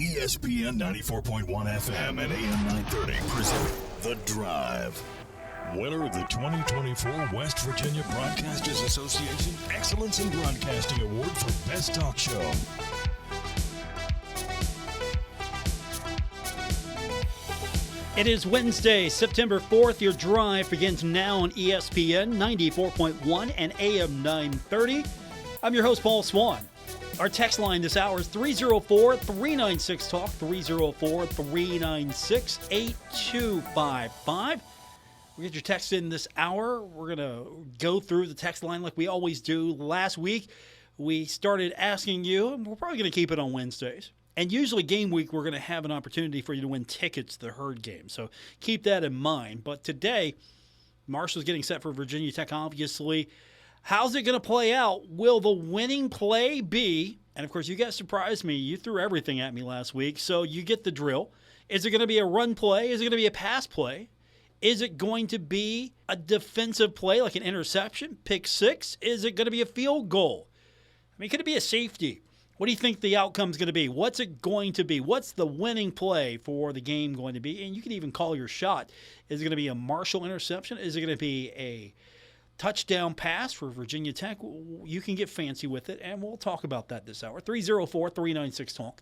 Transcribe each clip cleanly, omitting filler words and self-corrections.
ESPN 94.1 FM and AM 930 present The Drive. Winner of the 2024 West Virginia Broadcasters Association Excellence in Broadcasting Award for Best Talk Show. It is Wednesday, September 4th. Your drive begins now on ESPN 94.1 and AM 930. I'm your host, Paul Swann. Our text line this hour is 304-396-TALK, 304-396-8255. We get your text in this hour. We're going to go through the text line like we always do. Last week, we started asking you, and we're probably going to keep it on Wednesdays. And usually game week, we're going to have an opportunity for you to win tickets to the Herd game. So keep that in mind. But today, Marshall's getting set for Virginia Tech, obviously. How's it going to play out? Will the winning play be, and of course you guys surprised me, you threw everything at me last week, so you get the drill. Is it going to be a run play? Is it going to be a pass play? Is it going to be a defensive play like an interception, pick six? Is it going to be a field goal? I mean, could it be a safety? What do you think the outcome's going to be? What's it going to be? What's the winning play for the game going to be? And you can even call your shot. Is it going to be a Marshall interception? Is it going to be a touchdown pass for Virginia Tech? You can get fancy with it, and we'll talk about that this hour. 304-396-TALK,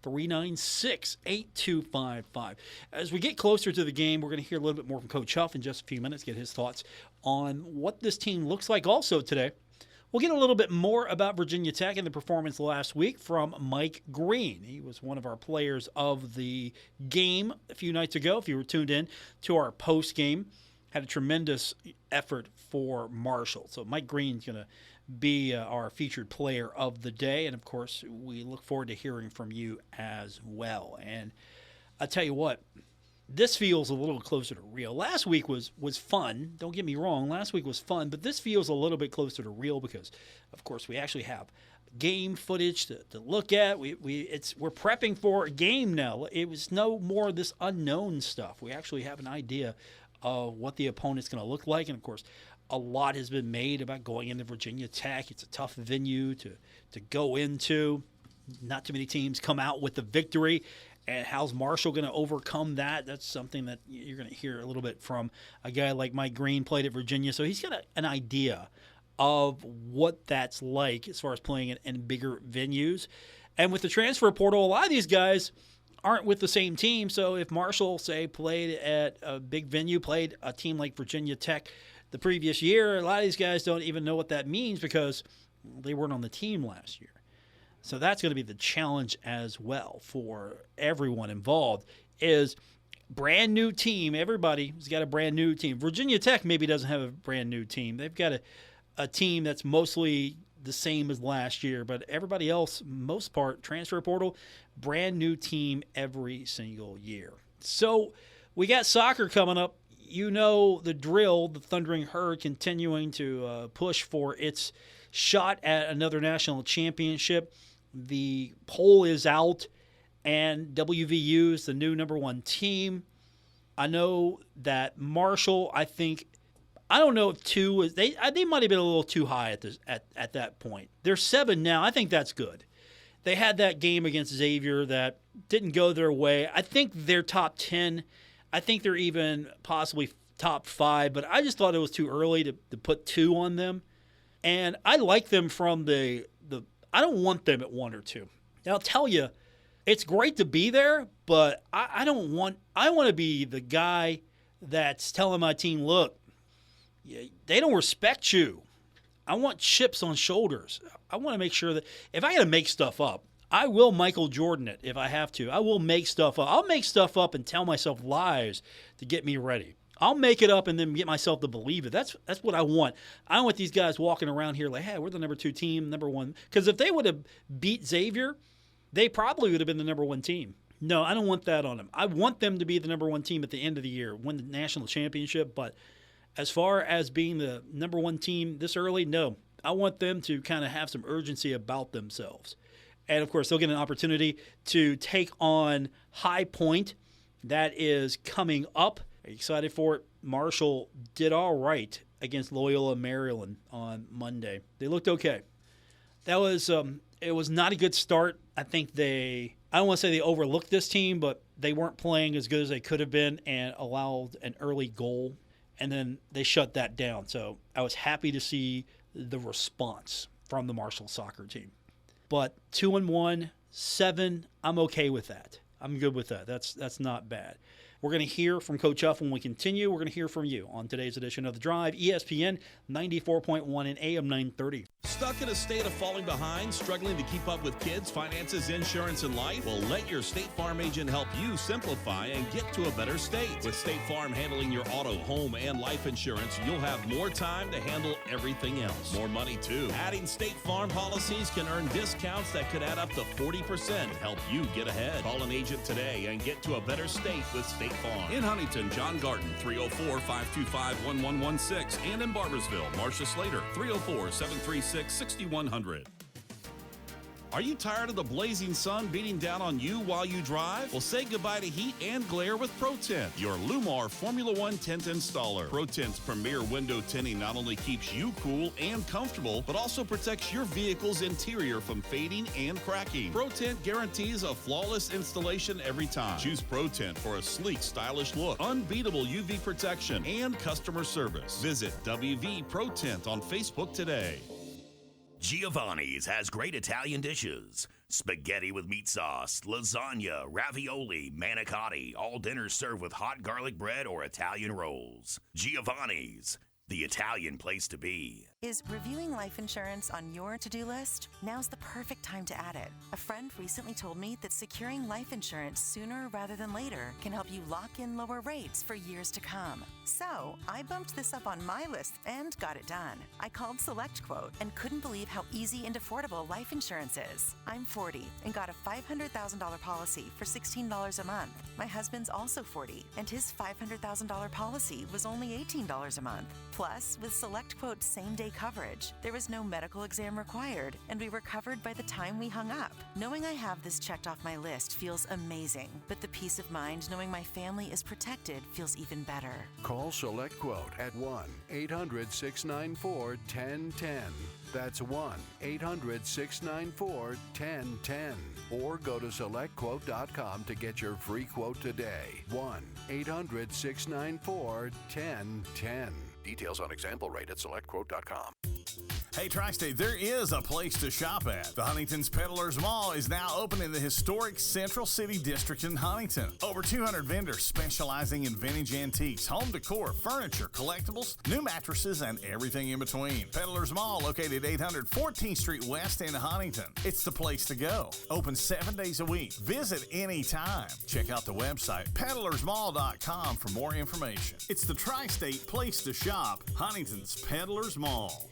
304-396-8255. As we get closer to the game, we're going to hear a little bit more from Coach Huff in just a few minutes, get his thoughts on what this team looks like also today. We'll get a little bit more about Virginia Tech and the performance last week from Mike Green. He was one of our players of the game a few nights ago. If you were tuned in to our post game, had a tremendous effort for Marshall. So Mike Green's going to be our featured player of the day. And, of course, we look forward to hearing from you as well. And I'll tell you what, this feels a little closer to real. Last week was fun. Don't get me wrong. Last week was fun. But this feels a little bit closer to real because, of course, we actually have game footage to look at. We're prepping for a game now. It was no more this unknown stuff. We actually have an idea of what the opponent's going to look like. And, of course, a lot has been made about going into Virginia Tech. It's a tough venue to go into. Not too many teams come out with the victory. And how's Marshall going to overcome that? That's something that you're going to hear a little bit from a guy like Mike Green, played at Virginia. So he's got an idea of what that's like as far as playing in bigger venues. And with the transfer portal, a lot of these guys aren't with the same team. So if Marshall, say, played at a big venue, played a team like Virginia Tech the previous year, a lot of these guys don't even know what that means because they weren't on the team last year. So that's going to be the challenge as well for everyone involved is brand new team. Everybody's got a brand new team. Virginia Tech maybe doesn't have a brand new team. They've got a team that's mostly the same as last year, but everybody else, most part, transfer portal, brand new team every single year. So we got soccer coming up. You know the drill, the Thundering Herd continuing to push for its shot at another national championship. The poll is out, and WVU is the new number one team. I know that Marshall, I don't know if 2 is they might have been a little too high at that point. They're 7 now. I think that's good. They had that game against Xavier that didn't go their way. I think they're top 10. I think they're even possibly top 5, but I just thought it was too early to put 2 on them. And I like them from the I don't want them at 1 or 2. And I'll tell you, it's great to be there, but I want to be the guy that's telling my team, look, they don't respect you. I want chips on shoulders. I want to make sure that if I got to make stuff up, I will Michael Jordan it if I have to. I will make stuff up. I'll make stuff up and tell myself lies to get me ready. I'll make it up and then get myself to believe it. That's what I want. I don't want these guys walking around here like, hey, we're the number 2 team, number 1. Because if they would have beat Xavier, they probably would have been the number 1 team. No, I don't want that on them. I want them to be the number 1 team at the end of the year, win the national championship. But as far as being the number 1 team this early, no. I want them to kind of have some urgency about themselves. And, of course, they'll get an opportunity to take on High Point. That is coming up. Are you excited for it? Marshall did all right against Loyola Maryland on Monday. They looked okay. That was it was not a good start. I think I don't want to say they overlooked this team, but they weren't playing as good as they could have been and allowed an early goal, and then they shut that down. So I was happy to see the response from the Marshall soccer team. But 2-1, 7, I'm okay with that. I'm good with that. That's not bad. We're going to hear from Coach Huff when we continue. We're going to hear from you on today's edition of The Drive, ESPN 94.1 and AM 930. Stuck in a state of falling behind, struggling to keep up with kids, finances, insurance, and life? Well, let your State Farm agent help you simplify and get to a better state. With State Farm handling your auto, home, and life insurance, you'll have more time to handle everything else. More money, too. Adding State Farm policies can earn discounts that could add up to 40% to help you get ahead. Call an agent today and get to a better state with State Farm. In Huntington, John Garden, 304-525-1116. And in Barbersville, Marcia Slater, 304-736-6100. Are you tired of the blazing sun beating down on you while you drive? Well, say goodbye to heat and glare with ProTint, your Lumar Formula One tint installer. ProTint's premier window tinting not only keeps you cool and comfortable, but also protects your vehicle's interior from fading and cracking. ProTint guarantees a flawless installation every time. Choose ProTint for a sleek, stylish look, unbeatable UV protection, and customer service. Visit WV ProTint on Facebook today. Giovanni's has great Italian dishes. Spaghetti with meat sauce, lasagna, ravioli, manicotti, all dinners served with hot garlic bread or Italian rolls. Giovanni's, the Italian place to be. Is reviewing life insurance on your to-do list? Now's the perfect time to add it. A friend recently told me that securing life insurance sooner rather than later can help you lock in lower rates for years to come. So I bumped this up on my list and got it done. I called SelectQuote and couldn't believe how easy and affordable life insurance is. I'm 40 and got a $500,000 policy for $16 a month. My husband's also 40 and his $500,000 policy was only $18 a month. Plus, with SelectQuote's same-day coverage, there was no medical exam required, and we were covered by the time we hung up. Knowing I have this checked off my list feels amazing, but the peace of mind knowing my family is protected feels even better. Call SelectQuote at 1-800-694-1010. That's 1-800-694-1010. Or go to SelectQuote.com to get your free quote today. 1-800-694-1010. Details on example rate at SelectQuote.com. Hey, Tri-State, there is a place to shop at. The Huntington's Peddlers Mall is now open in the historic Central City District in Huntington. Over 200 vendors specializing in vintage antiques, home decor, furniture, collectibles, new mattresses, and everything in between. Peddlers Mall, located 800 14th Street West in Huntington. It's the place to go. Open 7 days a week. Visit anytime. Check out the website, peddlersmall.com, for more information. It's the Tri-State place to shop, Huntington's Peddlers Mall.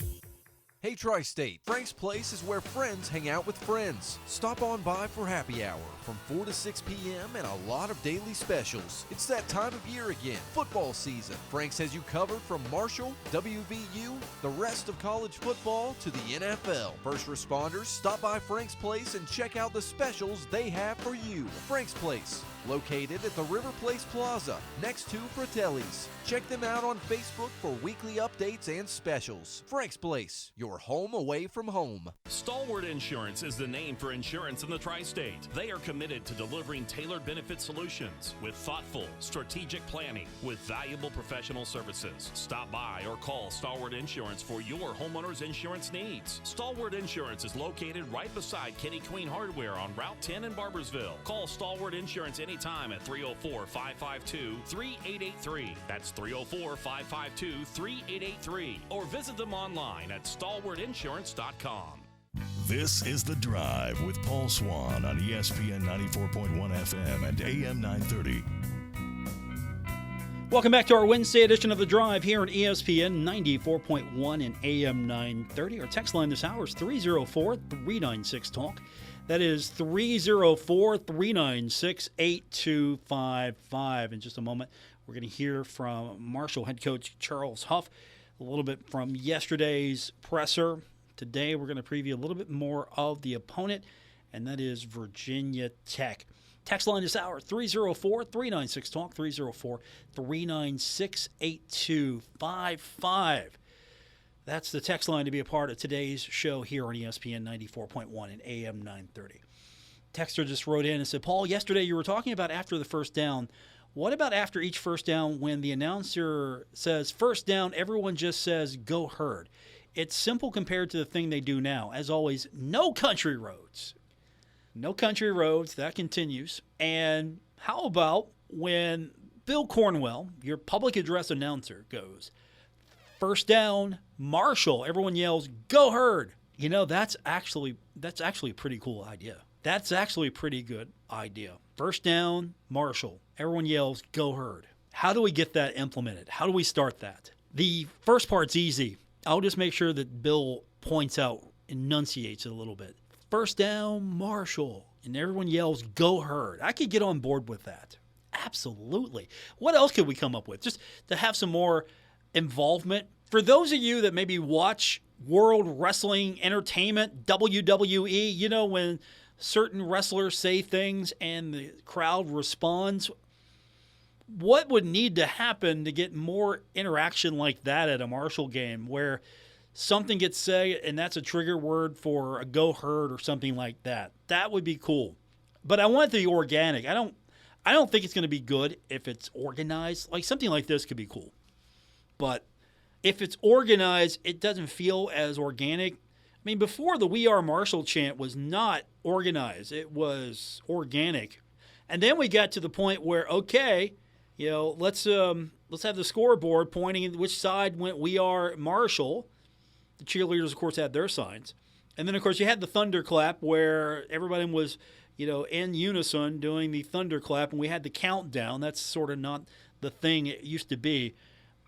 Hey Tri-State, Frank's Place is where friends hang out with friends. Stop on by for happy hour from 4 to 6 p.m. and a lot of daily specials. It's that time of year again, football season. Frank's has you covered from Marshall, WVU, the rest of college football to the NFL. First responders, stop by Frank's Place and check out the specials they have for you. Frank's Place, located at the River Place Plaza, next to Fratelli's. Check them out on Facebook for weekly updates and specials. Frank's Place, your home away from home. Stalwart Insurance is the name for insurance in the Tri-State. They are committed to delivering tailored benefit solutions with thoughtful, strategic planning with valuable professional services. Stop by or call Stalwart Insurance for your homeowner's insurance needs. Stalwart Insurance is located right beside Kenny Queen Hardware on Route 10 in Barbersville. Call Stalwart Insurance anytime at 304-552-3883. That's 304-552-3883. Or visit them online at stalwartinsurance.com. This is The Drive with Paul Swann on ESPN 94.1 FM and AM 930. Welcome back to our Wednesday edition of The Drive here on ESPN 94.1 and AM 930. Our text line this hour is 304-396-TALK. That is 304-396-8255. In just a moment, we're going to hear from Marshall head coach Charles Huff, a little bit from yesterday's presser. Today, we're going to preview a little bit more of the opponent, and that is Virginia Tech. Text line this hour, 304-396-TALK, 304-396-8255. That's the text line to be a part of today's show here on ESPN 94.1 and AM 930. Texter just wrote in and said, Paul, yesterday you were talking about after the first down. What about after each first down when the announcer says first down, everyone just says go Herd? It's simple compared to the thing they do now. As always, no country roads. No country roads. That continues. And how about when Bill Cornwell, your public address announcer, goes, first down, Marshall. Everyone yells, go Herd. You know, that's actually a pretty cool idea. That's actually a pretty good idea. First down, Marshall. Everyone yells, go Herd. How do we get that implemented? How do we start that? The first part's easy. I'll just make sure that Bill points out, enunciates it a little bit. First down, Marshall. And everyone yells, go Herd. I could get on board with that. Absolutely. What else could we come up with? Just to have some more involvement. For those of you that maybe watch World Wrestling Entertainment, WWE, you know, when certain wrestlers say things and the crowd responds, what would need to happen to get more interaction like that at a Marshall game where something gets said and that's a trigger word for a go Herd or something like that? That would be cool. But I want it to be organic. I don't think it's going to be good if it's organized. Like something like this could be cool. But if it's organized, it doesn't feel as organic. I mean, before the We Are Marshall chant was not organized. It was organic. And then we got to the point where, okay, you know, let's have the scoreboard pointing which side went We Are Marshall. The cheerleaders, of course, had their signs. And then, of course, you had the thunderclap where everybody was, you know, in unison doing the thunderclap, and we had the countdown. That's sort of not the thing it used to be.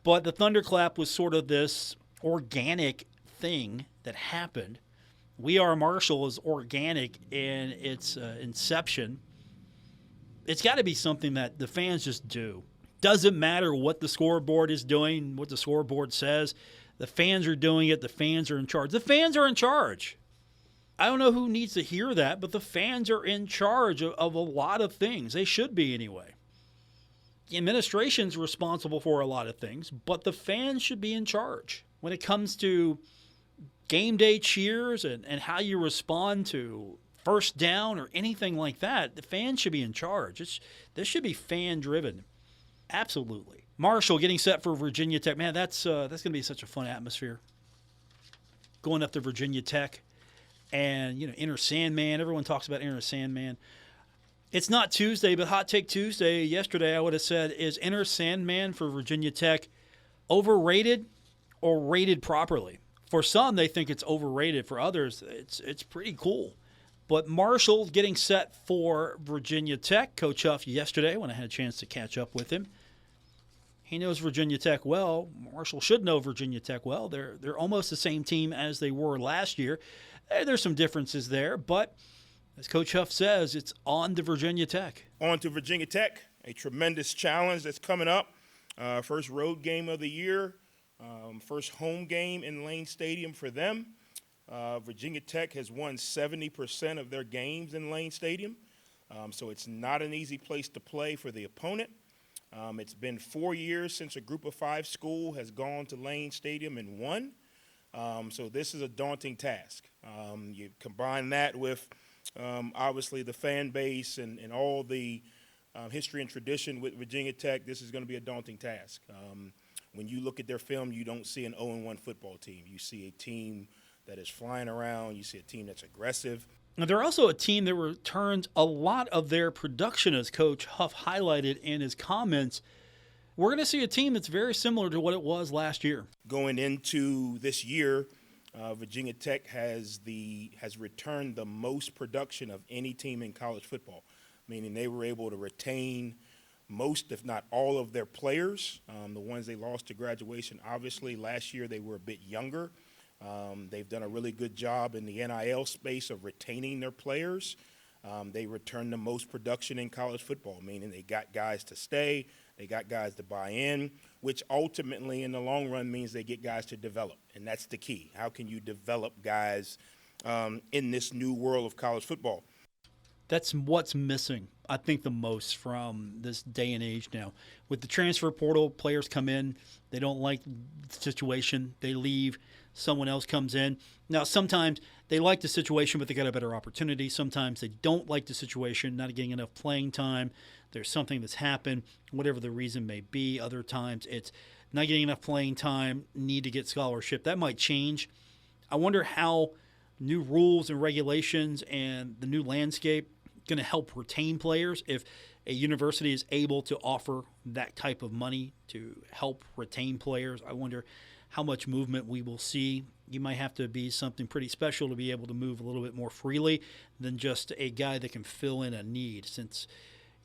But the thunderclap was sort of this organic thing that happened. We Are Marshall is organic in its inception. It's got to be something that the fans just do. Doesn't matter what the scoreboard is doing, what the scoreboard says. The fans are doing it. The fans are in charge. The fans are in charge. I don't know who needs to hear that, but the fans are in charge of a lot of things. They should be anyway. The administration's responsible for a lot of things, but the fans should be in charge. When it comes to game day cheers and how you respond to first down or anything like that, the fans should be in charge. This should be fan-driven. Absolutely. Marshall getting set for Virginia Tech. Man, that's going to be such a fun atmosphere. Going up to Virginia Tech and, you know, Enter Sandman. Everyone talks about Enter Sandman. It's not Tuesday, but Hot Take Tuesday yesterday I would have said, is Enter Sandman for Virginia Tech overrated or rated properly? For some, they think it's overrated. For others, it's pretty cool. But Marshall getting set for Virginia Tech. Coach Huff yesterday, when I had a chance to catch up with him, he knows Virginia Tech well. Marshall should know Virginia Tech well. They're almost the same team as they were last year. There's some differences there, but as Coach Huff says, it's on to Virginia Tech. On to Virginia Tech, a tremendous challenge that's coming up. First road game of the year, first home game in Lane Stadium for them. Virginia Tech has won 70% of their games in Lane Stadium, so it's not an easy place to play for the opponent. It's been 4 years since a Group of 5 school has gone to Lane Stadium and won, so this is a daunting task. You combine that with obviously the fan base and all the history and tradition with Virginia Tech. This is going to be a daunting task. When you look at their film, you don't see an 0-1 football team. You see a team that is flying around. You see a team that's aggressive. Now, they're also a team that returns a lot of their production, as Coach Huff highlighted in his comments. We're going to see a team that's very similar to what it was last year. Going into this year, Virginia Tech has returned the most production of any team in college football, meaning they were able to retain most, if not all, of their players. The ones they lost to graduation, obviously, last year they were a bit younger. They've done a really good job in the NIL space of retaining their players. They returned the most production in college football, meaning they got guys to stay, they got guys to buy in, which ultimately in the long run means they get guys to develop, and that's the key. How can you develop guys in this new world of college football? That's what's missing, I think, the most from this day and age now. With the transfer portal, players come in, they don't like the situation, they leave, someone else comes in. Now, sometimes they like the situation, but they got a better opportunity. Sometimes they don't like the situation, not getting enough playing time. There's something that's happened, whatever the reason may be. Other times it's not getting enough playing time, need to get scholarship. That might change. I wonder how new rules and regulations and the new landscape going to help retain players if a university is able to offer that type of money to help retain players. I wonder how much movement we will see. You might have to be something pretty special to be able to move a little bit more freely than just a guy that can fill in a need. Since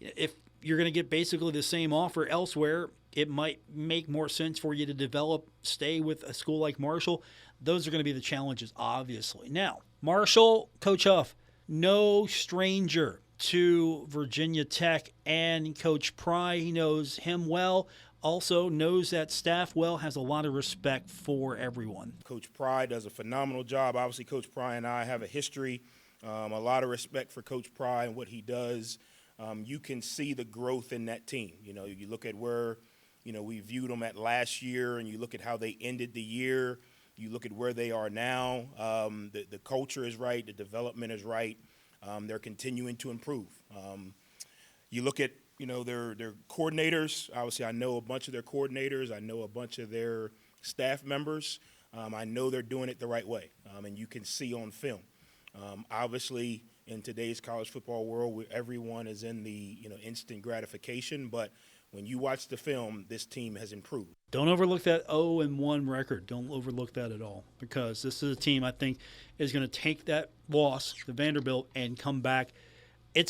if you're going to get basically the same offer elsewhere, it might make more sense for you to develop, stay with a school like Marshall. Those are going to be the challenges, obviously. Now, Marshall, Coach Huff, no stranger to Virginia Tech and Coach Pry. He knows him well, also knows that staff well, has a lot of respect for everyone. Coach Pry does a phenomenal job. Obviously, Coach Pry and I have a history, a lot of respect for Coach Pry and what he does. You can see the growth in that team. You know, you look at where, we viewed them at last year, and you look at how they ended the year. You look at where they are now. The culture is right. The development is right. They're continuing to improve. You look at, their coordinators. Obviously, I know a bunch of their coordinators. I know a bunch of their staff members. I know they're doing it the right way, and you can see on film. Obviously, in today's college football world, where everyone is in the instant gratification, but when you watch the film, this team has improved. Don't overlook that 0-1 record. Don't overlook that at all, because this is a team I think is going to take that loss to Vanderbilt and come back. I think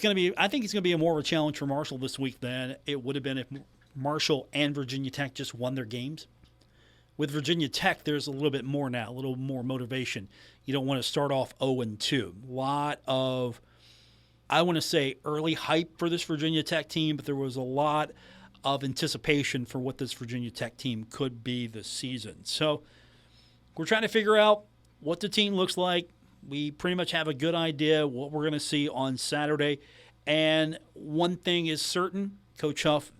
it's going to be more of a challenge for Marshall this week than it would have been if Marshall and Virginia Tech just won their games. With Virginia Tech, there's a little bit more now, a little more motivation. You don't want to start off 0-2. A lot of, I want to say, early hype for this Virginia Tech team, but there was a lot of anticipation for what this Virginia Tech team could be this season. So we're trying to figure out what the team looks like. We pretty much have a good idea what we're going to see on Saturday. And one thing is certain, Coach Huff,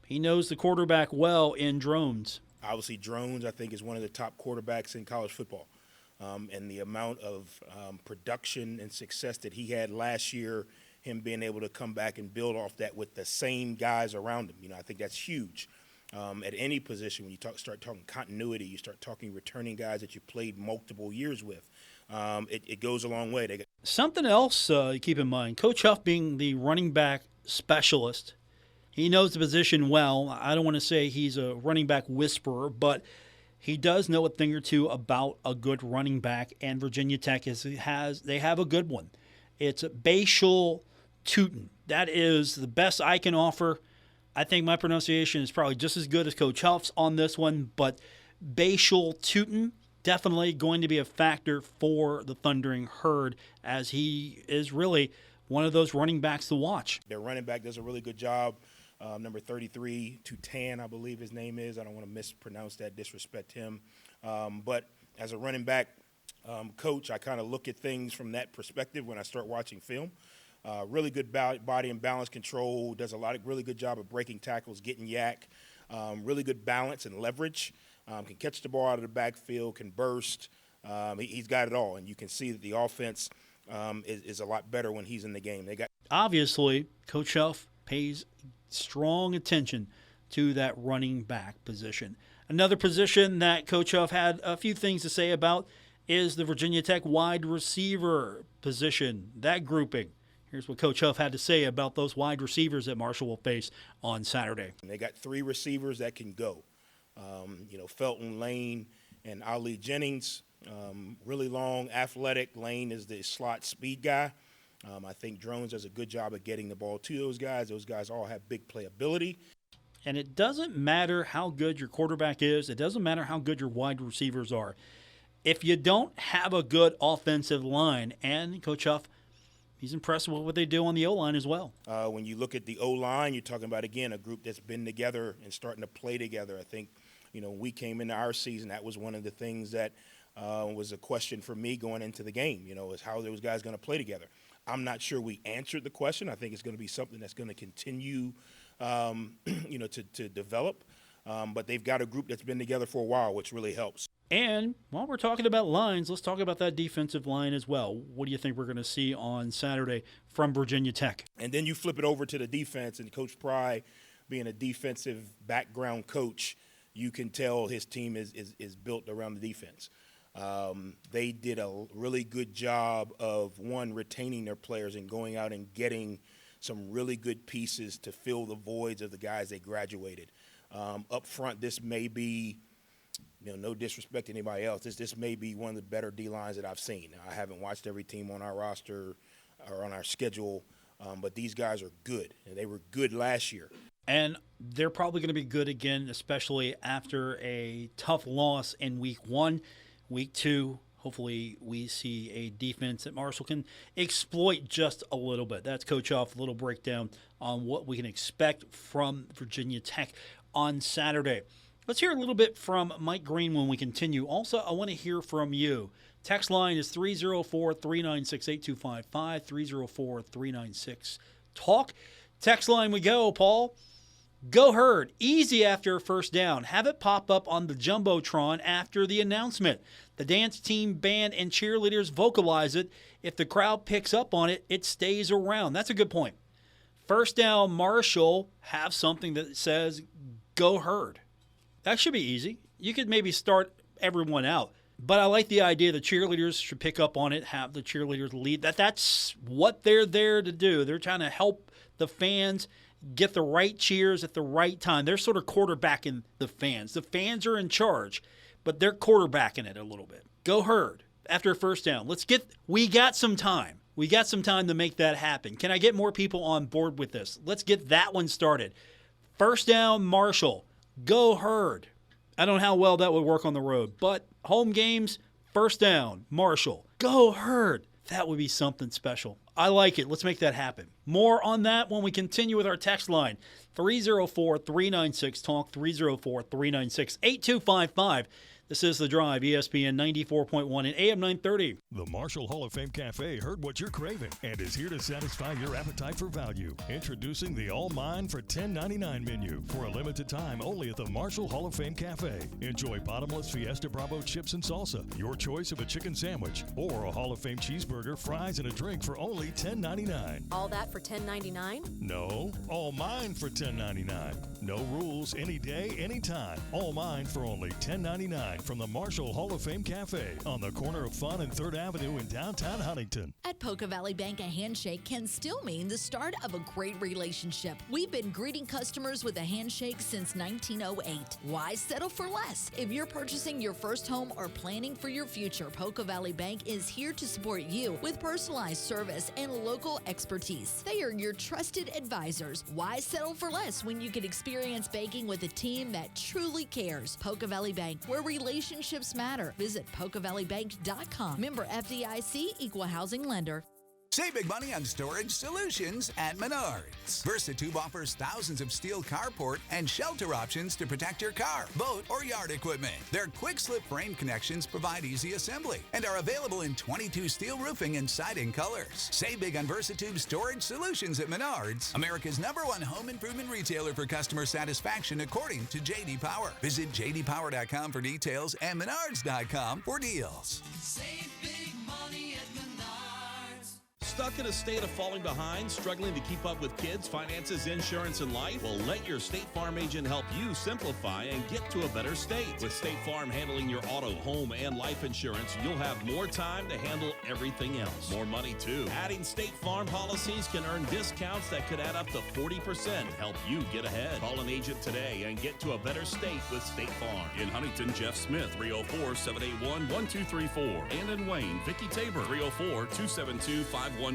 he knows the quarterback well in Drones. Obviously, Drones, I think, is one of the top quarterbacks in college football. And the amount of production and success that he had last year, him being able to come back and build off that with the same guys around him, I think that's huge. At any position, when you start talking continuity, you start talking returning guys that you played multiple years with. It goes a long way. Something else to keep in mind, Coach Huff being the running back specialist, he knows the position well. I don't want to say he's a running back whisperer, but he does know a thing or two about a good running back, and Virginia Tech they have a good one. It's Bashal Tootin. That is the best I can offer. I think my pronunciation is probably just as good as Coach Huff's on this one, but Bashal Tootin definitely going to be a factor for the Thundering Herd, as he is really one of those running backs to watch. Their running back does a really good job. Number 33, Tutan, I believe his name is. I don't want to mispronounce that, disrespect him. But as a running back coach, I kind of look at things from that perspective when I start watching film. Really good body and balance control, does really good job of breaking tackles, getting yak, really good balance and leverage, can catch the ball out of the backfield, can burst. He's got it all, and you can see that the offense is a lot better when he's in the game. Obviously, Coach Huff pays strong attention to that running back position. Another position that Coach Huff had a few things to say about is the Virginia Tech wide receiver position, that grouping. Here's what Coach Huff had to say about those wide receivers that Marshall will face on Saturday. They got three receivers that can go. Felton, Lane, and Ali Jennings. Really long, athletic. Lane is the slot speed guy. I think Drones does a good job of getting the ball to those guys. Those guys all have big playability. And it doesn't matter how good your quarterback is. It doesn't matter how good your wide receivers are. If you don't have a good offensive line, and Coach Huff, he's impressed with what they do on the O-line as well. When you look at the O-line, you're talking about, again, a group that's been together and starting to play together. I think, when we came into our season, that was one of the things that was a question for me going into the game, is how those guys going to play together. I'm not sure we answered the question. I think it's going to be something that's going to continue, to develop. But they've got a group that's been together for a while, which really helps. And while we're talking about lines, let's talk about that defensive line as well. What do you think we're going to see on Saturday from Virginia Tech? And then you flip it over to the defense, and Coach Pry, being a defensive background coach, you can tell his team is built around the defense. They did a really good job of, one, retaining their players and going out and getting some really good pieces to fill the voids of the guys they graduated. Up front, this may be, no disrespect to anybody else, this may be one of the better D-lines that I've seen. I haven't watched every team on our roster or on our schedule, but these guys are good, and they were good last year. And they're probably going to be good again, especially after a tough loss in week 1. Week 2, hopefully we see a defense that Marshall can exploit just a little bit. That's Coach Huff, a little breakdown on what we can expect from Virginia Tech on Saturday. Let's hear a little bit from Mike Green when we continue. Also, I want to hear from you. Text line is 304-396-8255, 304-396-TALK. Text line we go, Paul. Go Herd. Easy after a first down. Have it pop up on the Jumbotron after the announcement. The dance team, band, and cheerleaders vocalize it. If the crowd picks up on it, it stays around. That's a good point. First down, Marshall, have something that says, Go Herd. That should be easy. You could maybe start everyone out. But I like the idea the cheerleaders should pick up on it, have the cheerleaders lead. That's what they're there to do. They're trying to help the fans get the right cheers at the right time. They're sort of quarterbacking the fans. The fans are in charge, but they're quarterbacking it a little bit. Go Herd after a first down. We got some time. We got some time to make that happen. Can I get more people on board with this? Let's get that one started. First down, Marshall. Go Herd. I don't know how well that would work on the road, but home games, first down, Marshall. Go Herd. That would be something special. I like it. Let's make that happen. More on that when we continue with our text line. 304-396-TALK, 304-396-8255. This is The Drive, ESPN 94.1 and AM 930. The Marshall Hall of Fame Cafe heard what you're craving and is here to satisfy your appetite for value. Introducing the All Mine for $10.99 menu for a limited time only at the Marshall Hall of Fame Cafe. Enjoy bottomless Fiesta Bravo chips and salsa, your choice of a chicken sandwich, or a Hall of Fame cheeseburger, fries, and a drink for only $10.99. All that for $10.99? No, all mine for $10.99. No rules, any day, anytime. All mine for only $10.99 from the Marshall Hall of Fame Cafe on the corner of Fun and 3rd Avenue in downtown Huntington. At Poca Valley Bank, a handshake can still mean the start of a great relationship. We've been greeting customers with a handshake since 1908. Why settle for less? If you're purchasing your first home or planning for your future, Poca Valley Bank is here to support you with personalized service and local expertise. They are your trusted advisors. Why settle for less when you can experience banking with a team that truly cares? Poca Valley Bank, where relationships matter. Visit PocaValleyBank.com. Member FDIC, Equal Housing Lender. Save big money on storage solutions at Menards. Versatube offers thousands of steel carport and shelter options to protect your car, boat, or yard equipment. Their quick slip frame connections provide easy assembly and are available in 22 steel roofing and siding colors. Save big on Versatube storage solutions at Menards, America's #1 home improvement retailer for customer satisfaction according to J.D. Power. Visit jdpower.com for details and menards.com for deals. Save big money at Menards. Stuck in a state of falling behind, struggling to keep up with kids, finances, insurance, and life? Well, let your State Farm agent help you simplify and get to a better state. With State Farm handling your auto, home, and life insurance, you'll have more time to handle everything else. More money, too. Adding State Farm policies can earn discounts that could add up to 40% to help you get ahead. Call an agent today and get to a better state with State Farm. In Huntington, Jeff Smith, 304-781-1234. And in Wayne, Vicki Tabor, 304-272-5149.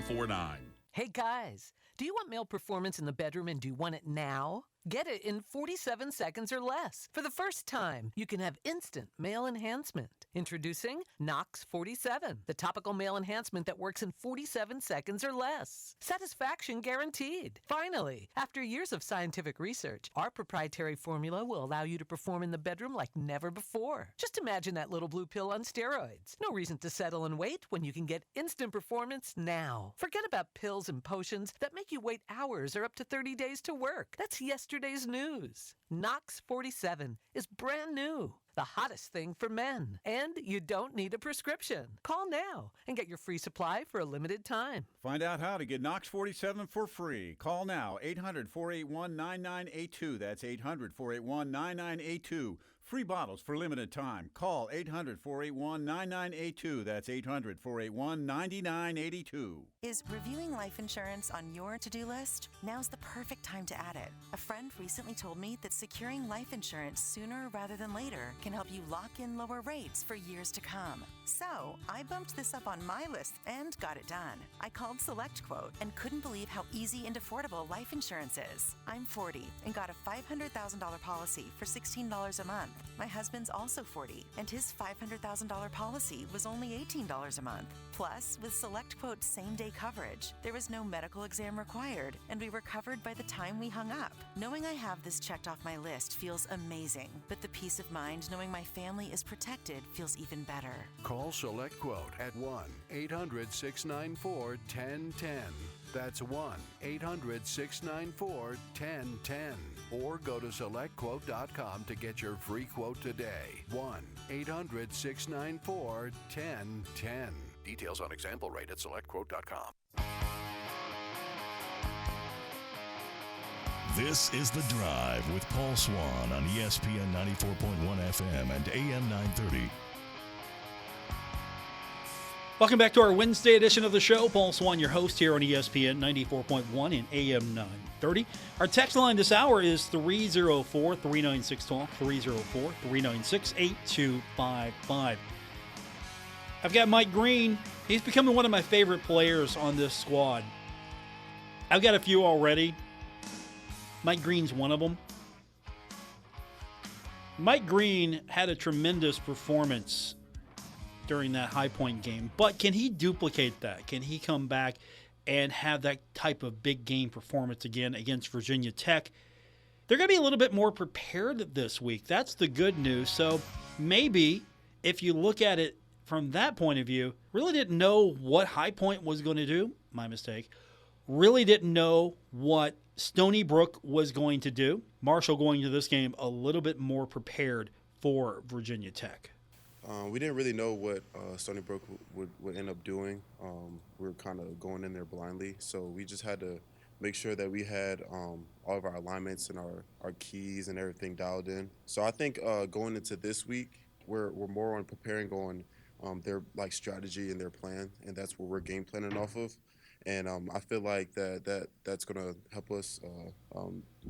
Hey guys, do you want male performance in the bedroom and do you want it now? Get it in 47 seconds or less. For the first time, you can have instant male enhancement. Introducing Knox 47, the topical male enhancement that works in 47 seconds or less. Satisfaction guaranteed. Finally, after years of scientific research, our proprietary formula will allow you to perform in the bedroom like never before. Just imagine that little blue pill on steroids. No reason to settle and wait when you can get instant performance now. Forget about pills and potions that make you wait hours or up to 30 days to work. That's yesterday's news. Knox 47 is brand new. The hottest thing for men. And you don't need a prescription. Call now and get your free supply for a limited time. Find out how to get Knox 47 for free. Call now, 800-481-9982. That's 800-481-9982. Free bottles for limited time. Call 800-481-9982. That's 800-481-9982. Is reviewing life insurance on your to-do list? Now's the perfect time to add it. A friend recently told me that securing life insurance sooner rather than later can help you lock in lower rates for years to come. So, I bumped this up on my list and got it done. I called SelectQuote and couldn't believe how easy and affordable life insurance is. I'm 40 and got a $500,000 policy for $16 a month. My husband's also 40, and his $500,000 policy was only $18 a month. Plus, with SelectQuote's same-day coverage, there was no medical exam required, and we were covered by the time we hung up. Knowing I have this checked off my list feels amazing, but the peace of mind knowing my family is protected feels even better. Call SelectQuote at 1-800-694-1010. That's 1-800-694-1010. Or go to SelectQuote.com to get your free quote today. 1-800-694-1010. Details on example rate at SelectQuote.com. This is The Drive with Paul Swann on ESPN 94.1 FM and AM 930. Welcome back to our Wednesday edition of the show. Paul Swann, your host here on ESPN 94.1 and AM 930. Our text line this hour is 304-396-TALK, 304-396-8255. I've got Mike Green. He's becoming one of my favorite players on this squad. I've got a few already. Mike Green's one of them. Mike Green had a tremendous performance during that High Point game, but can he duplicate that? Can he come back and have that type of big game performance again against Virginia Tech? They're going to be a little bit more prepared this week. That's the good news. So maybe if you look at it from that point of view, really didn't know what High Point was going to do. My mistake. Really didn't know what Stony Brook was going to do. Marshall going to this game a little bit more prepared for Virginia Tech. We didn't really know what Stony Brook would end up doing. We were kind of going in there blindly, so we just had to make sure that we had all of our alignments and our keys and everything dialed in. So I think going into this week, we're more on preparing on their like strategy and their plan, and that's what we're game planning off of. And I feel like that's going to help us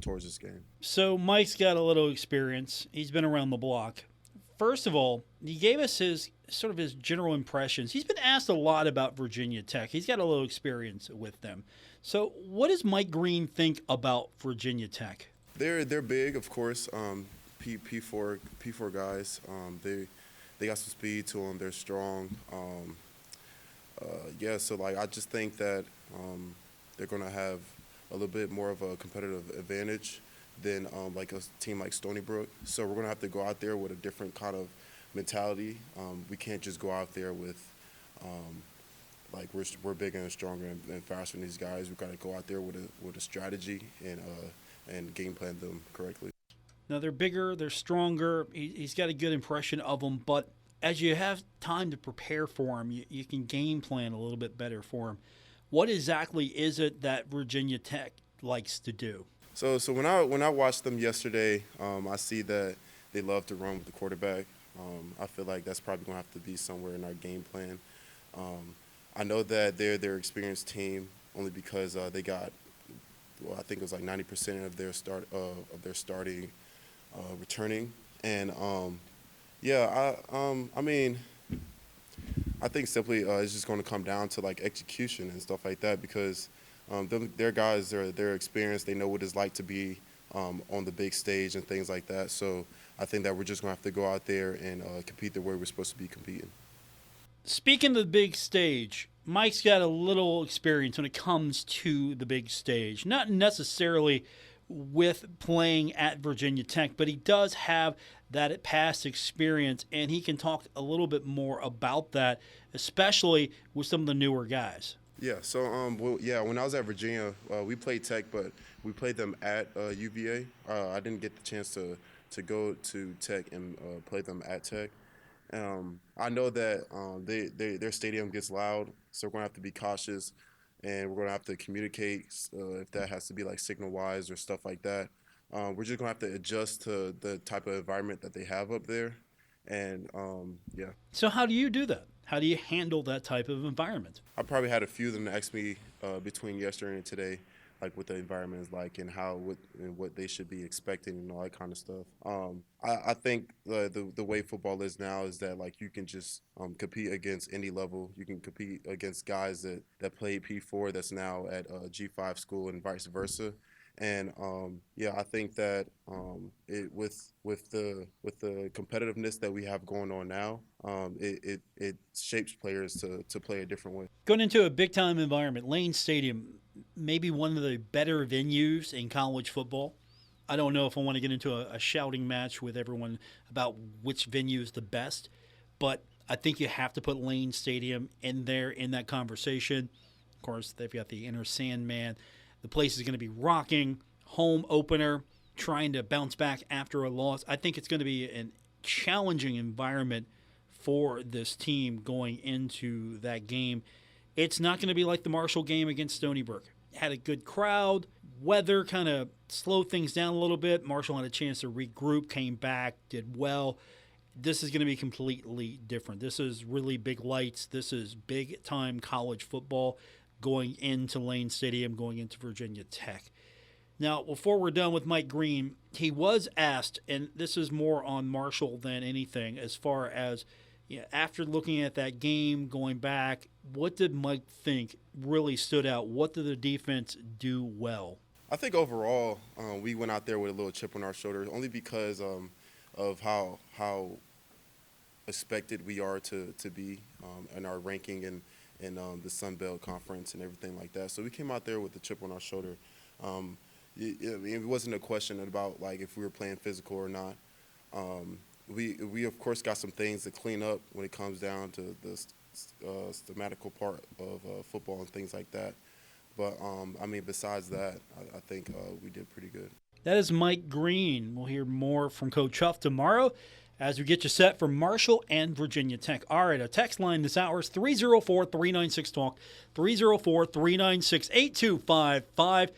towards this game. So Mike's got a little experience. He's been around the block. First of all, he gave us his general impressions. He's been asked a lot about Virginia Tech. He's got a little experience with them. So what does Mike Green think about Virginia Tech? They're big, of course. P4 guys. They got some speed to them. They're strong. So like I just think that they're going to have a little bit more of a competitive advantage than like a team like Stony Brook. So we're going to have to go out there with a different kind of mentality. We can't just go out there with like we're bigger and stronger and faster than these guys. We've got to go out there with a strategy and game plan them correctly. Now they're bigger, they're stronger. He's got a good impression of them, but as you have time to prepare for them, you can game plan a little bit better for them. What exactly is it that Virginia Tech likes to do? So when I watched them yesterday, I see that they love to run with the quarterback. I feel like that's probably going to have to be somewhere in our game plan. I know that they're their experienced team only because they got, I think it was like 90% of their starting returning, and I mean, I think simply it's just going to come down to like execution and stuff like that because their guys they're experienced. They know what it's like to be on the big stage and things like that. So I think that we're just going to have to go out there and compete the way we're supposed to be competing. Speaking of the big stage, Mike's got a little experience when it comes to the big stage. Not necessarily with playing at Virginia Tech, but he does have that past experience, and he can talk a little bit more about that, especially with some of the newer guys. Yeah, so when I was at Virginia, we played Tech, but we played them at UVA. I didn't get the chance to go to Tech and play them at Tech. I know that their stadium gets loud, so we're going to have to be cautious, and we're going to have to communicate if that has to be like signal-wise or stuff like that. We're just going to have to adjust to the type of environment that they have up there, and yeah. So how do you do that? How do you handle that type of environment? I probably had a few of them ask me between yesterday and today, like what the environment is like and what they should be expecting and all that kind of stuff. I think the way football is now is that like you can just compete against any level. You can compete against guys that played P4 that's now at G5 school and vice versa. And I think that with the competitiveness that we have going on now, it shapes players to play a different way. Going into a big time environment, Lane Stadium, maybe one of the better venues in college football. I don't know if I want to get into a shouting match with everyone about which venue is the best, but I think you have to put Lane Stadium in there in that conversation. Of course, they've got the inner Sandman. The place is going to be rocking, home opener, trying to bounce back after a loss. I think it's going to be a challenging environment for this team going into that game. It's not going to be like the Marshall game against Stony Brook. Had a good crowd. Weather kind of slowed things down a little bit. Marshall had a chance to regroup, came back, did well. This is going to be completely different. This is really big lights. This is big-time college football going into Lane Stadium, going into Virginia Tech. Now, before we're done with Mike Green, he was asked, and this is more on Marshall than anything, as far as after looking at that game, going back, what did Mike think really stood out? What did the defense do well? I think overall we went out there with a little chip on our shoulder, only because of how expected we are to be in our ranking and the Sun Belt Conference and everything like that. So we came out there with a chip on our shoulder. It wasn't a question about like if we were playing physical or not. We of course got some things to clean up when it comes down to the schematical part of football and things like that. But besides that, I think we did pretty good. That is Mike Green. We'll hear more from Coach Huff tomorrow as we get you set for Marshall and Virginia Tech. All right, our text line this hour is 304-396-TALK, 304-396-8255.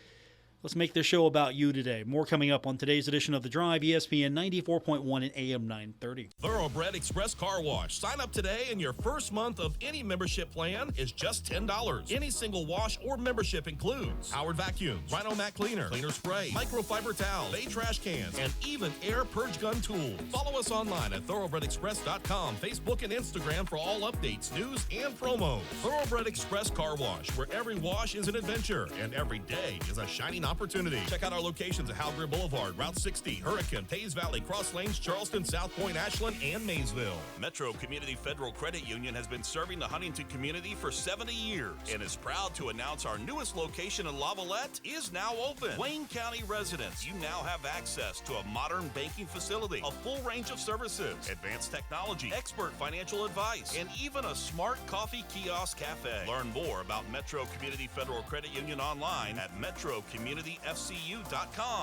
Let's make this show about you today. More coming up on today's edition of The Drive, ESPN 94.1 and AM 930. Thoroughbred Express Car Wash. Sign up today and your first month of any membership plan is just $10. Any single wash or membership includes Howard Vacuums, Rhino Mat Cleaner, Cleaner Spray, Microfiber Towels, Bay Trash Cans, and even Air Purge Gun Tools. Follow us online at thoroughbredexpress.com, Facebook, and Instagram for all updates, news, and promos. Thoroughbred Express Car Wash, where every wash is an adventure and every day is a shining opportunity. Check out our locations at Howell Boulevard, Route 60, Hurricane, Hayes Valley, Cross Lanes, Charleston, South Point, Ashland, and Maysville. Metro Community Federal Credit Union has been serving the Huntington community for 70 years and is proud to announce our newest location in Lavalette is now open. Wayne County residents, you now have access to a modern banking facility, a full range of services, advanced technology, expert financial advice, and even a smart coffee kiosk cafe. Learn more about Metro Community Federal Credit Union online at metrocommunityfcu.com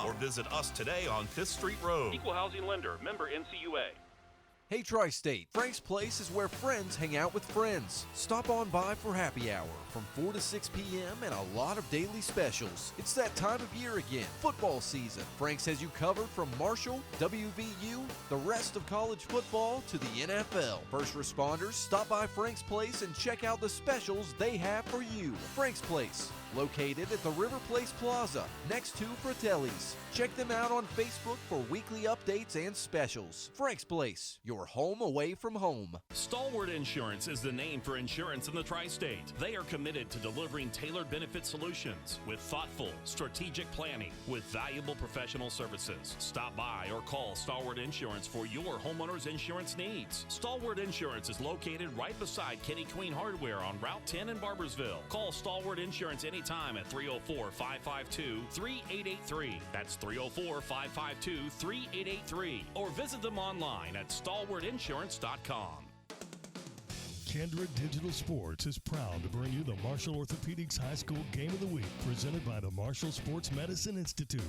or visit us today on 5th Street Road. Equal housing lender, member NCUA. Hey Tri-State, Frank's Place is where friends hang out with friends. Stop on by for happy hour from 4 to 6 p.m. and a lot of daily specials. It's that time of year again, football season. Frank's has you covered from Marshall, WVU, the rest of college football to the NFL. First responders, stop by Frank's Place and check out the specials they have for you. Frank's Place, located at the River Place Plaza, next to Fratelli's. Check them out on Facebook for weekly updates and specials. Frank's Place, your home away from home. Stalwart Insurance is the name for insurance in the tri-state. They are committed to delivering tailored benefit solutions with thoughtful, strategic planning with valuable professional services. Stop by or call Stalwart Insurance for your homeowner's insurance needs. Stalwart Insurance is located right beside Kenny Queen Hardware on Route 10 in Barbersville. Call Stalwart Insurance anytime at 304-552-3883. That's 304-552-3883. Or visit them online at stalwartinsurance.com. Kendra Digital Sports is proud to bring you the Marshall Orthopedics High School Game of the Week, presented by the Marshall Sports Medicine Institute.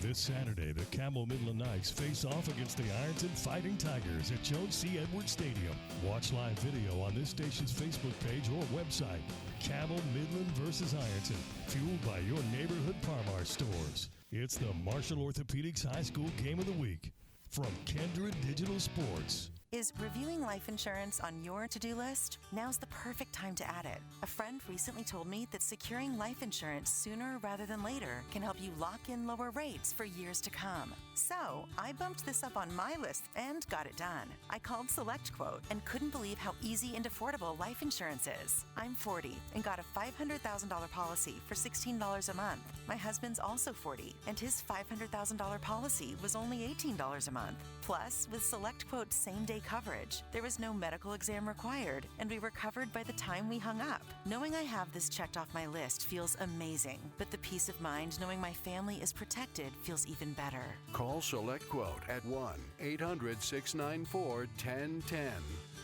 This Saturday, the Campbell Midland Knights face off against the Ironton Fighting Tigers at Jones C. Edwards Stadium. Watch live video on this station's Facebook page or website. Campbell Midland versus Ironton, fueled by your neighborhood Par-Mar stores. It's the Marshall Orthopedics High School Game of the Week from Kendra Digital Sports. Is reviewing life insurance on your to-do list? Now's the perfect time to add it. A friend recently told me that securing life insurance sooner rather than later can help you lock in lower rates for years to come. So, I bumped this up on my list and got it done. I called SelectQuote and couldn't believe how easy and affordable life insurance is. I'm 40 and got a $500,000 policy for $16 a month. My husband's also 40 and his $500,000 policy was only $18 a month. Plus, with SelectQuote's same-day coverage, there was no medical exam required, and we were covered by the time we hung up. Knowing I have this checked off my list feels amazing, but the peace of mind knowing my family is protected feels even better. Call SelectQuote at 1-800-694-1010.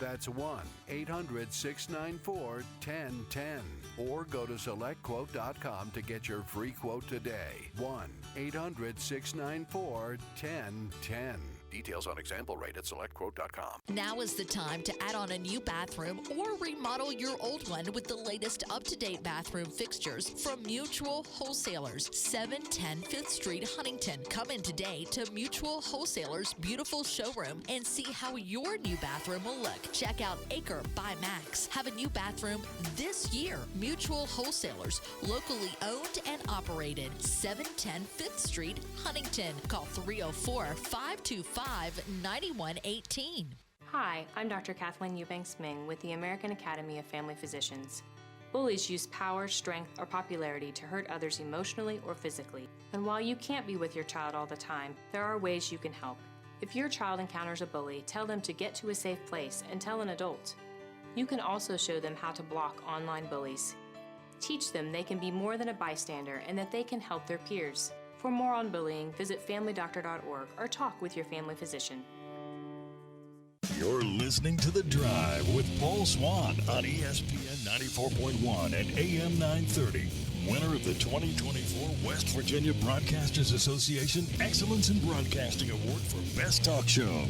That's 1-800-694-1010. Or go to SelectQuote.com to get your free quote today. 1-800-694-1010. Details on example rate at SelectQuote.com. Now is the time to add on a new bathroom or remodel your old one with the latest up-to-date bathroom fixtures from Mutual Wholesalers, 710 5th Street, Huntington. Come in today to Mutual Wholesalers' beautiful showroom and see how your new bathroom will look. Check out Acre by Max. Have a new bathroom this year. Mutual Wholesalers, locally owned and operated, 710 5th Street, Huntington. Call 304-525-9118. Hi, I'm Dr. Kathleen Eubanks-Ming with the American Academy of Family Physicians. Bullies use power, strength, or popularity to hurt others emotionally or physically. And while you can't be with your child all the time, there are ways you can help. If your child encounters a bully, tell them to get to a safe place and tell an adult. You can also show them how to block online bullies. Teach them they can be more than a bystander and that they can help their peers. For more on bullying, visit familydoctor.org or talk with your family physician. You're listening to The Drive with Paul Swann on ESPN 94.1 and AM 930. Winner of the 2024 West Virginia Broadcasters Association Excellence in Broadcasting Award for Best Talk Show.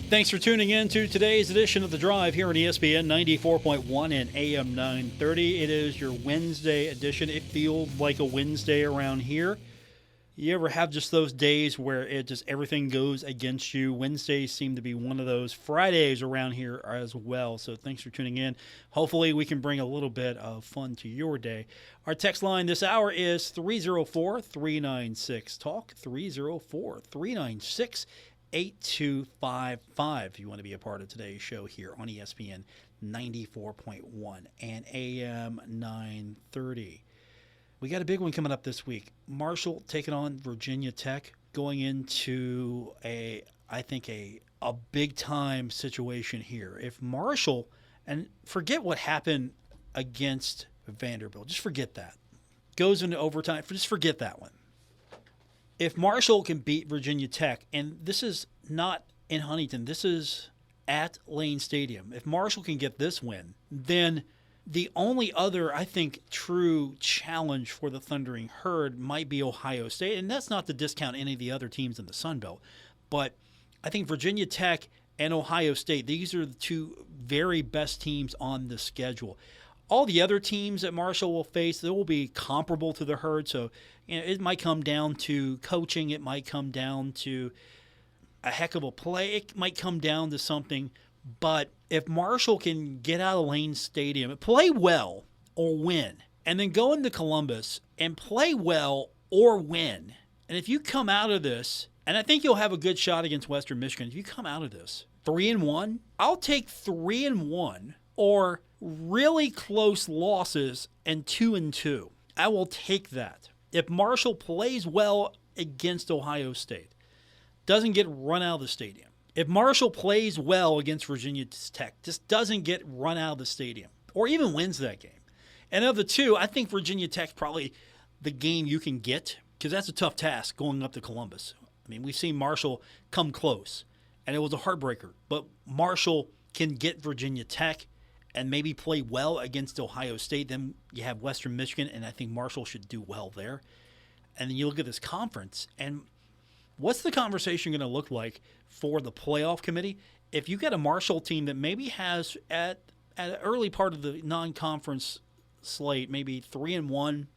Thanks for tuning in to today's edition of The Drive here on ESPN 94.1 and AM 930. It is your Wednesday edition. It feels like a Wednesday around here. You ever have just those days where everything goes against you? Wednesdays seem to be one of those. Fridays around here as well. So thanks for tuning in. Hopefully we can bring a little bit of fun to your day. Our text line this hour is 304-396-TALK, 304-396-8255 if you want to be a part of today's show here on ESPN 94.1 and AM 930. We got a big one coming up this week. Marshall taking on Virginia Tech, going into I think a big-time situation here. If Marshall, and forget what happened against Vanderbilt, just forget that. Goes into overtime, just forget that one. If Marshall can beat Virginia Tech, and this is not in Huntington, this is at Lane Stadium. If Marshall can get this win, then the only other, I think, true challenge for the Thundering Herd might be Ohio State, and that's not to discount any of the other teams in the Sun Belt. But I think Virginia Tech and Ohio State, these are the two very best teams on the schedule. All the other teams that Marshall will face, they will be comparable to the Herd. So it might come down to coaching. It might come down to a heck of a play. It might come down to something. But if Marshall can get out of Lane Stadium, play well or win, and then go into Columbus and play well or win. And if you come out of this, and I think you'll have a good shot against Western Michigan, if you come out of this 3-1, I'll take 3-1 or really close losses and 2-2. I will take that. If Marshall plays well against Ohio State, doesn't get run out of the stadium. If Marshall plays well against Virginia Tech, just doesn't get run out of the stadium, or even wins that game. And of the two, I think Virginia Tech's probably the game you can get, because that's a tough task going up to Columbus. I mean, we've seen Marshall come close, and it was a heartbreaker. But Marshall can get Virginia Tech and maybe play well against Ohio State. Then you have Western Michigan, and I think Marshall should do well there. And then you look at this conference, and what's the conversation going to look like for the playoff committee? If you get a Marshall team that maybe has at an early part of the non-conference slate, maybe 3-1,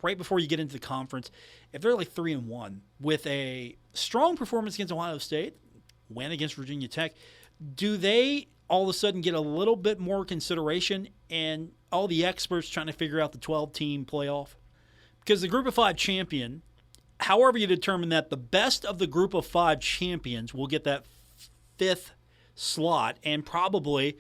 right before you get into the conference, if they're like 3-1 with a strong performance against Ohio State, win against Virginia Tech, do they all of a sudden get a little bit more consideration and all the experts trying to figure out the 12-team playoff? Because the Group of 5 champion, however you determine that, the best of the Group of 5 champions will get that 5th slot, and probably,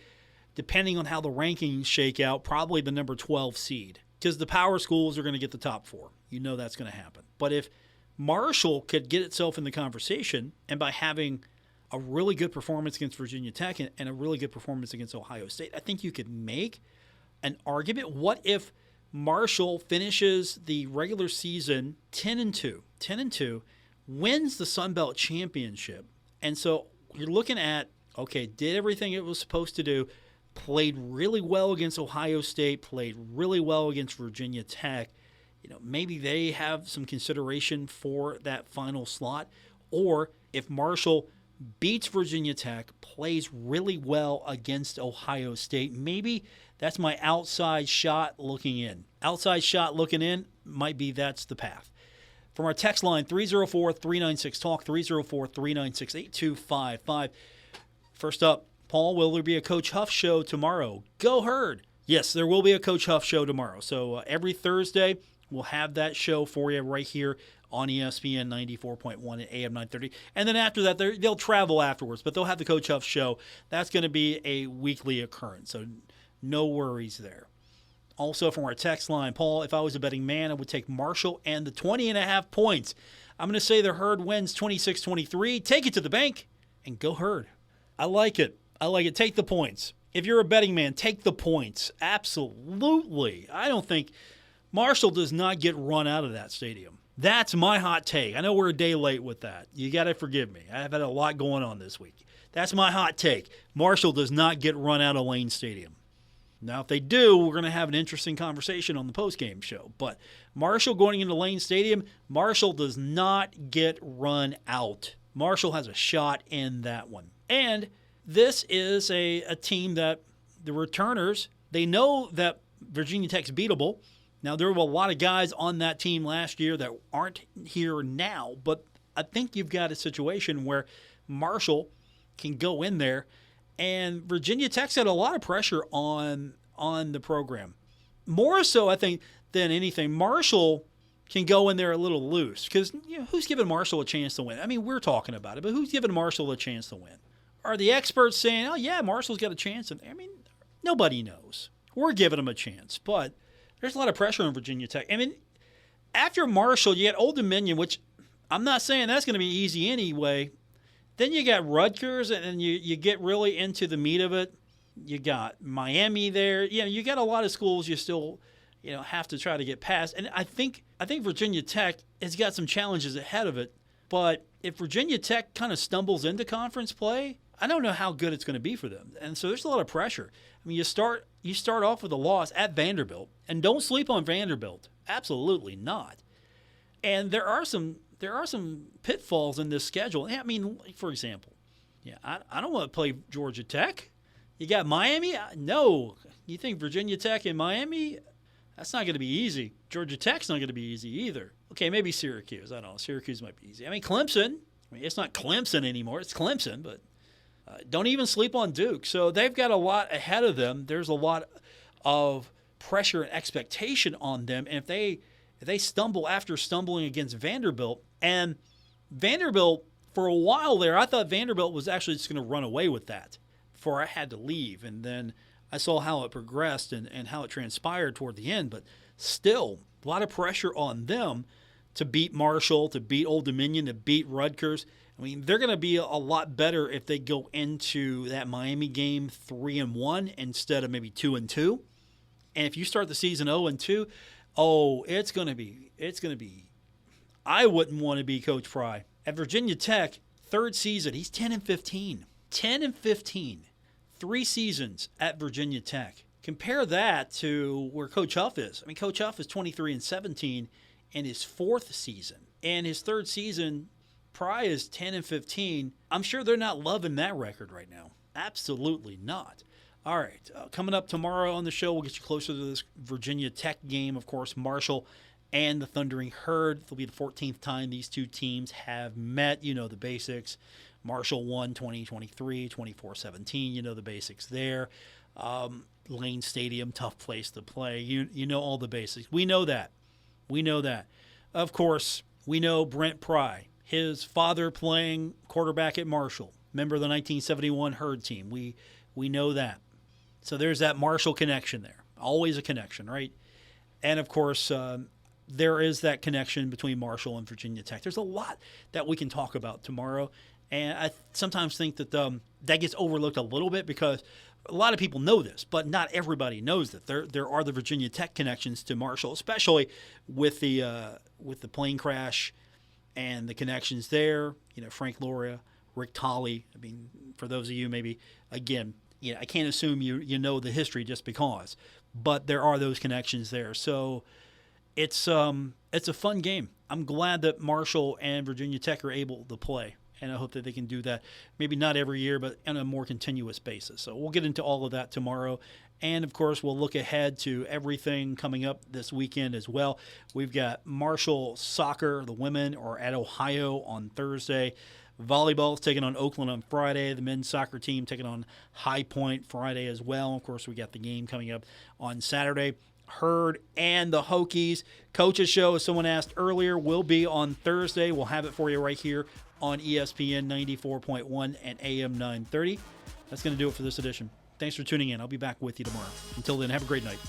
depending on how the rankings shake out, probably the number 12 seed. Because the power schools are going to get the top 4. You know that's going to happen. But if Marshall could get itself in the conversation, and by having a really good performance against Virginia Tech and a really good performance against Ohio State, I think you could make an argument. What if Marshall finishes the regular season 10-2, wins the Sun Belt Championship, and so you're looking at, okay, did everything it was supposed to do, played really well against Ohio State, played really well against Virginia Tech. Maybe they have some consideration for that final slot. Or if Marshall beats Virginia Tech, plays really well against Ohio State, maybe that's my outside shot looking in. Outside shot looking in might be that's the path. From our text line, 304-396-TALK, 304-396-8255. First up, Paul, will there be a Coach Huff show tomorrow? Go Herd. Yes, there will be a Coach Huff show tomorrow. So every Thursday, we'll have that show for you right here on ESPN 94.1 at AM 930. And then after that, they'll travel afterwards, but they'll have the Coach Huff show. That's going to be a weekly occurrence, so no worries there. Also from our text line, Paul, if I was a betting man, I would take Marshall and the 20.5 points. I'm going to say the Herd wins 26-23. Take it to the bank and go Herd. I like it. Take the points. If you're a betting man, take the points. Absolutely. I don't think Marshall does not get run out of that stadium. That's my hot take. I know we're a day late with that. You got to forgive me. I've had a lot going on this week. That's my hot take. Marshall does not get run out of Lane Stadium. Now, if they do, we're going to have an interesting conversation on the postgame show. But Marshall going into Lane Stadium, Marshall does not get run out. Marshall has a shot in that one. And this is a team that the returners, they know that Virginia Tech's beatable. Now, there were a lot of guys on that team last year that aren't here now, but I think you've got a situation where Marshall can go in there, and Virginia Tech's had a lot of pressure on the program. More so, I think, than anything, Marshall can go in there a little loose because who's giving Marshall a chance to win? I mean, we're talking about it, but who's giving Marshall a chance to win? Are the experts saying, oh, yeah, Marshall's got a chance? I mean, nobody knows. We're giving them a chance, but there's a lot of pressure on Virginia Tech. I mean, after Marshall, you got Old Dominion, which I'm not saying that's going to be easy anyway. Then you got Rutgers, and you get really into the meat of it. You got Miami there. You got a lot of schools you still have to try to get past. And I think Virginia Tech has got some challenges ahead of it. But if Virginia Tech kind of stumbles into conference play, I don't know how good it's going to be for them. And so there's a lot of pressure. I mean, you start off with a loss at Vanderbilt, and don't sleep on Vanderbilt. Absolutely not. And there are some pitfalls in this schedule. I mean, like for example, I don't want to play Georgia Tech. You got Miami? No. You think Virginia Tech and Miami? That's not going to be easy. Georgia Tech's not going to be easy either. Okay, maybe Syracuse. I don't know. Syracuse might be easy. I mean, Clemson. I mean, it's not Clemson anymore. It's Clemson, but don't even sleep on Duke. So they've got a lot ahead of them. There's a lot of pressure and expectation on them. And if they stumble after stumbling against Vanderbilt, and Vanderbilt, for a while there, I thought Vanderbilt was actually just going to run away with that before I had to leave. And then I saw how it progressed and how it transpired toward the end. But still, a lot of pressure on them to beat Marshall, to beat Old Dominion, to beat Rutgers. I mean, they're going to be a lot better if they go into that Miami game 3-1 instead of maybe 2-2. And if you start the season 0-2, it's going to be. I wouldn't want to be Coach Pry. At Virginia Tech, third season, he's 10-15. 10-15. 3 seasons at Virginia Tech. Compare that to where Coach Huff is. I mean, Coach Huff is 23-17 in his 4th season. And his 3rd season, Pry is 10-15. I'm sure they're not loving that record right now. Absolutely not. All right, coming up tomorrow on the show, we'll get you closer to this Virginia Tech game. Of course, Marshall and the Thundering Herd. It'll be the 14th time these two teams have met. You know the basics. Marshall won 2023, 24-17. You know the basics there. Lane Stadium, tough place to play. You know all the basics. We know that. Of course, we know Brent Pry, his father playing quarterback at Marshall, member of the 1971 Herd team. We know that. So there's that Marshall connection there. Always a connection, right? And, of course, there is that connection between Marshall and Virginia Tech. There's a lot that we can talk about tomorrow. And I sometimes think that that gets overlooked a little bit because a lot of people know this, but not everybody knows that. There are the Virginia Tech connections to Marshall, especially with the plane crash and the connections there. You know, Frank Loria, Rick Tolley. I mean, for those of you maybe, again, I can't assume you know the history just because, but there are those connections there. So it's a fun game. I'm glad that Marshall and Virginia Tech are able to play. And I hope that they can do that, maybe not every year, but on a more continuous basis. So we'll get into all of that tomorrow. And, of course, we'll look ahead to everything coming up this weekend as well. We've got Marshall soccer, the women are at Ohio on Thursday. Volleyball is taking on Oakland on Friday. The men's soccer team taking on High Point Friday as well. Of course, we got the game coming up on Saturday. Herd and the Hokies. Coach's show, as someone asked earlier, will be on Thursday. We'll have it for you right here on ESPN 94.1 and AM 930. That's going to do it for this edition. Thanks for tuning in. I'll be back with you tomorrow. Until then, have a great night.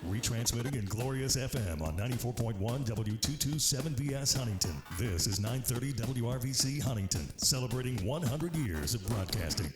Retransmitting in Glorious FM on 94.1 W227BS Huntington. This is 930 WRVC Huntington, celebrating 100 years of broadcasting.